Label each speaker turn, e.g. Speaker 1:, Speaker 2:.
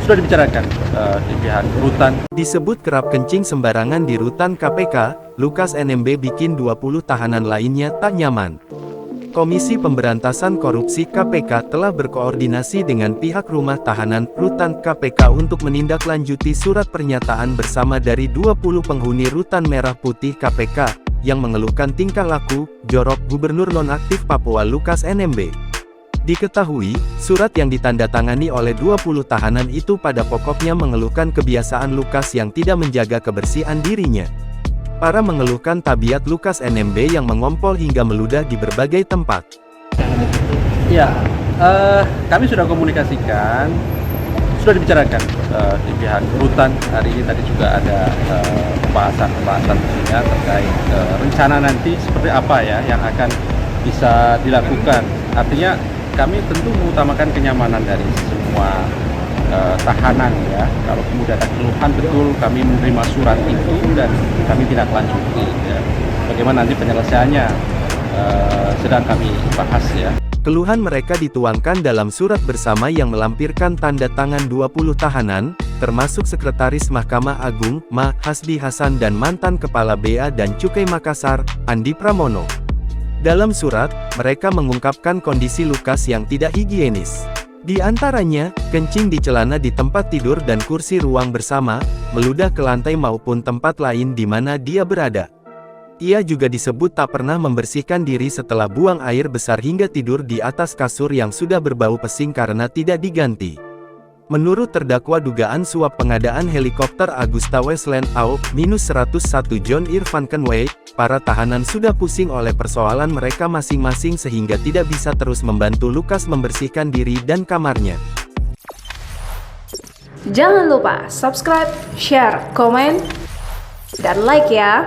Speaker 1: sudah dibicarakan di pihak rutan.
Speaker 2: Disebut kerap kencing sembarangan di rutan KPK, Lukas NMB bikin 20 tahanan lainnya tak nyaman. Komisi Pemberantasan Korupsi KPK telah berkoordinasi dengan pihak rumah tahanan rutan KPK untuk menindaklanjuti surat pernyataan bersama dari 20 penghuni rutan Merah Putih KPK, yang mengeluhkan tingkah laku jorok Gubernur nonaktif Papua Lukas NMB. Diketahui, surat yang ditandatangani oleh 20 tahanan itu pada pokoknya mengeluhkan kebiasaan Lukas yang tidak menjaga kebersihan dirinya. Para mengeluhkan tabiat Lukas NMB yang mengompol hingga meludah di berbagai tempat.
Speaker 1: Ya, kami sudah komunikasikan, sudah dibicarakan di pihak rutan. Hari ini tadi juga ada pembahasan tentunya terkait rencana nanti seperti apa ya yang akan bisa dilakukan. Artinya kami tentu mengutamakan kenyamanan dari semua tahanan ya. Kalau kemudian ada keluhan, betul kami menerima surat itu dan kami tidak lanjuti ya. Bagaimana nanti penyelesaiannya sedang kami bahas ya.
Speaker 2: Keluhan mereka dituangkan dalam surat bersama yang melampirkan tanda tangan 20 tahanan, termasuk Sekretaris Mahkamah Agung, Ma. Hasbi Hasan dan mantan Kepala Bea dan Cukai Makassar, Andi Pramono. Dalam surat, mereka mengungkapkan kondisi Lukas yang tidak higienis. Di antaranya, kencing di celana di tempat tidur dan kursi ruang bersama, meludah ke lantai maupun tempat lain di mana dia berada. Ia juga disebut tak pernah membersihkan diri setelah buang air besar hingga tidur di atas kasur yang sudah berbau pesing karena tidak diganti. Menurut terdakwa dugaan suap pengadaan helikopter Agusta Westland AO-101 John Irvan Kenway, para tahanan sudah pusing oleh persoalan mereka masing-masing sehingga tidak bisa terus membantu Lukas membersihkan diri dan kamarnya.
Speaker 3: Jangan lupa subscribe, share, komen, dan like ya!